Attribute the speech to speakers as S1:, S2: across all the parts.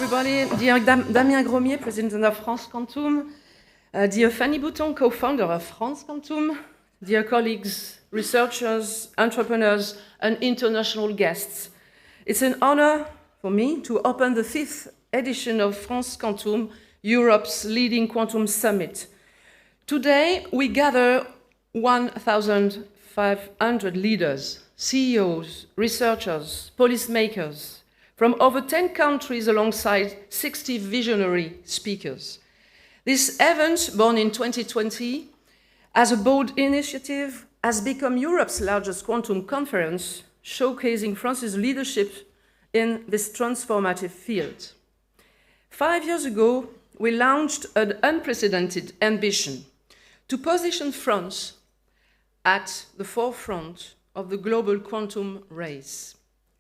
S1: everybody. Dear Damien Gromier, President of France Quantum. Dear Fanny Bouton, co-founder of France Quantum. Dear colleagues, researchers, entrepreneurs, and international guests. It's an honor for me to open the 5th edition of France Quantum, Europe's leading quantum summit. Today, we gather 1,500 leaders, CEOs, researchers, policymakers from over 10 countries alongside 60 visionary speakers. This event, born in 2020, as a bold initiative, has become Europe's largest quantum conference, showcasing France's leadership in this transformative field. 5 years ago, we launched an unprecedented ambition to position France at the forefront of the global quantum race.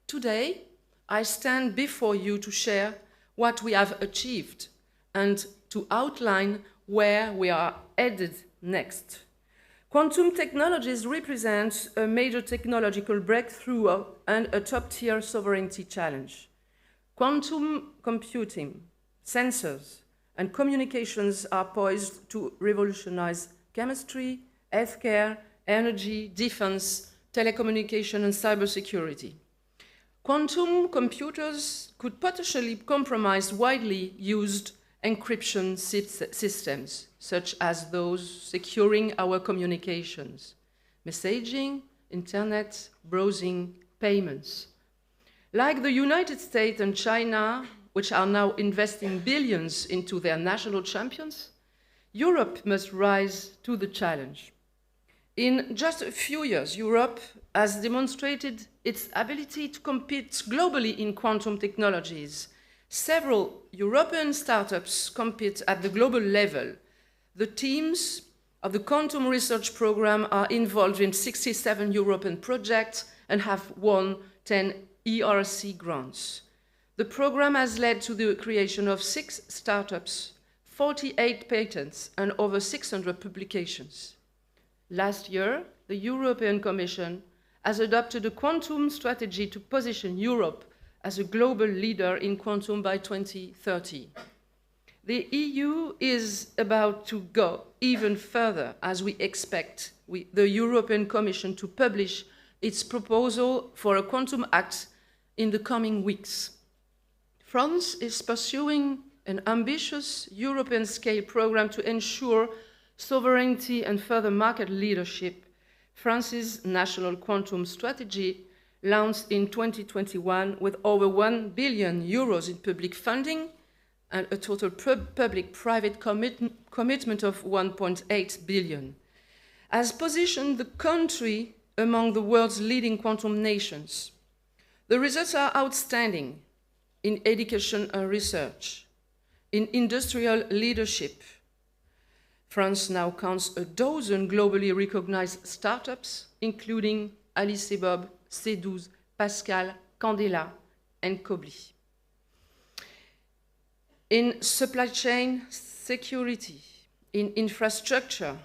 S1: Today, I stand before you to share what we have achieved and to outline where we are headed next. Quantum technologies represent a major technological breakthrough and a top-tier sovereignty challenge. Quantum computing, sensors, and communications are poised to revolutionize chemistry, healthcare, energy, defense, telecommunication, and cybersecurity. Quantum computers could potentially compromise widely used encryption systems, such as those securing our communications, messaging, internet, browsing, payments. Like the United States and China, which are now investing billions into their national champions, Europe must rise to the challenge. In just a few years, Europe has demonstrated its ability to compete globally in quantum technologies. Several European startups compete at the global level. The teams of the Quantum Research Program are involved in 67 European projects and have won 10 ERC grants. The program has led to the creation of 6 startups, 48 patents, and over 600 publications. Last year, the European Commission has adopted a quantum strategy to position Europe as a global leader in quantum by 2030. The EU is about to go even further as we expect the European Commission to publish its proposal for a Quantum Act in the coming weeks. France is pursuing an ambitious European-scale program to ensure sovereignty and further market leadership. France's national quantum strategy, launched in 2021 with over 1 billion euros in public funding and a total public-private commitment of 1.8 billion, has positioned the country among the world's leading quantum nations. The results are outstanding in education and research, in industrial leadership. France now counts a dozen globally recognized startups, including Alice et Bob, C12, Pascal, Candela, and Kobli. In supply chain security, in infrastructure,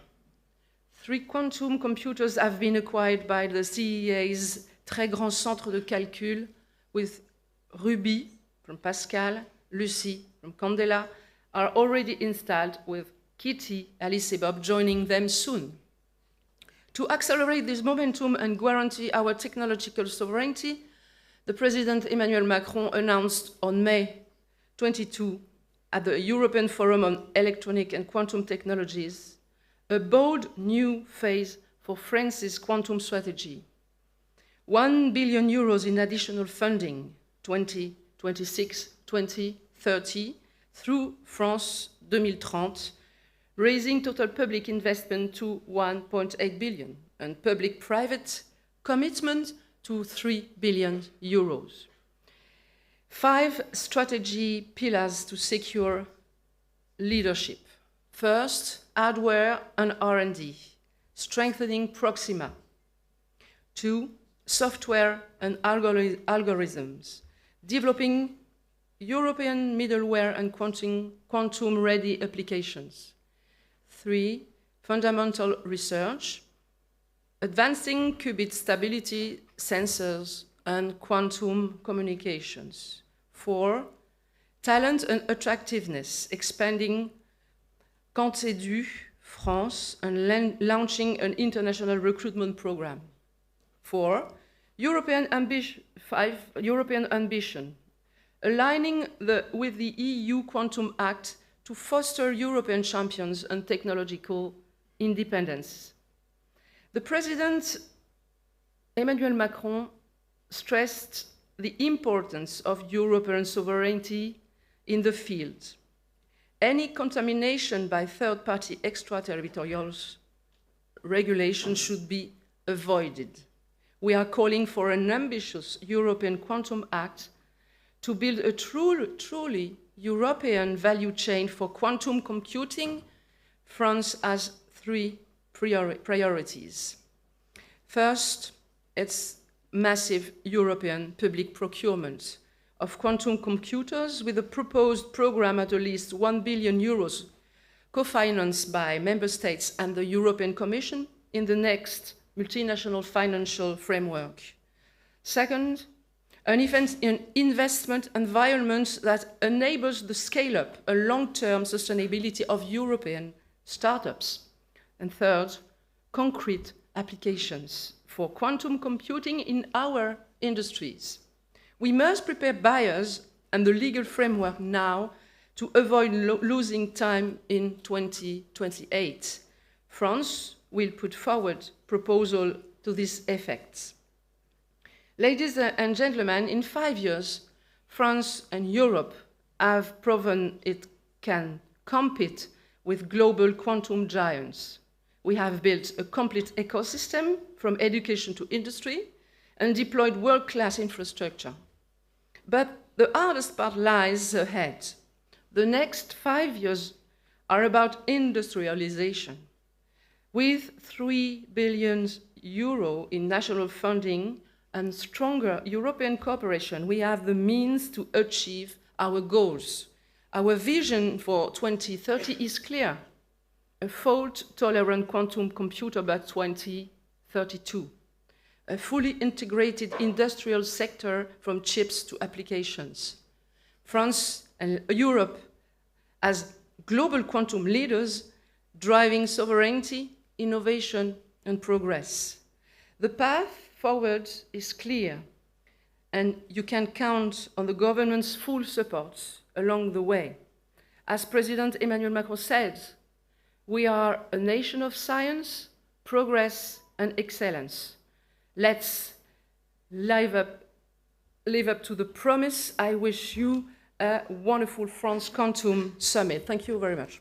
S1: 3 quantum computers have been acquired by the CEA's Très Grand Centre de Calcul, with Ruby from Pascal, Lucy from Candela, are already installed, with Kitty, Alice et Bob joining them soon. To accelerate this momentum and guarantee our technological sovereignty, the President Emmanuel Macron announced on May 22 at the European Forum on Electronic and Quantum Technologies a bold new phase for France's quantum strategy. 1 billion euros in additional funding, 2026-2030, through France 2030, raising total public investment to 1.8 billion and public-private commitment to 3 billion euros. 5 strategy pillars to secure leadership. First, hardware and R&D, strengthening Proxima. 2, software and algorithms, developing European middleware and quantum-ready applications. 3, fundamental research, advancing qubit stability, sensors, and quantum communications. 4, talent and attractiveness, expanding Cantedu France and launching an international recruitment program. 4, European ambition, aligning with the EU Quantum Act to foster European champions and technological independence. The President, Emmanuel Macron, stressed the importance of European sovereignty in the field. Any contamination by third-party extraterritorial regulation should be avoided. We are calling for an ambitious European Quantum Act to build a truly European value chain for quantum computing. France has 3 priorities. First, it's massive European public procurement of quantum computers with a proposed program at least 1 billion euros co-financed by member states and the European Commission in the next multinational financial framework. Second, an investment environment that enables the scale-up and long-term sustainability of European startups. And third, concrete applications for quantum computing in our industries. We must prepare buyers and the legal framework now to avoid losing time in 2028. France will put forward proposal to this effect. Ladies and gentlemen, in 5 years, France and Europe have proven it can compete with global quantum giants. We have built a complete ecosystem from education to industry and deployed world-class infrastructure. But the hardest part lies ahead. The next 5 years are about industrialization. With 3 billion euro in national funding and stronger European cooperation, we have the means to achieve our goals. Our vision for 2030 is clear: a fault-tolerant quantum computer by 2032. A fully integrated industrial sector from chips to applications. France and Europe as global quantum leaders driving sovereignty, innovation, and progress. The path forward is clear, and you can count on the government's full support along the way. As President Emmanuel Macron said, we are a nation of science, progress, and excellence. Let's live up to the promise. I wish you a wonderful France Quantum Summit. Thank you very much.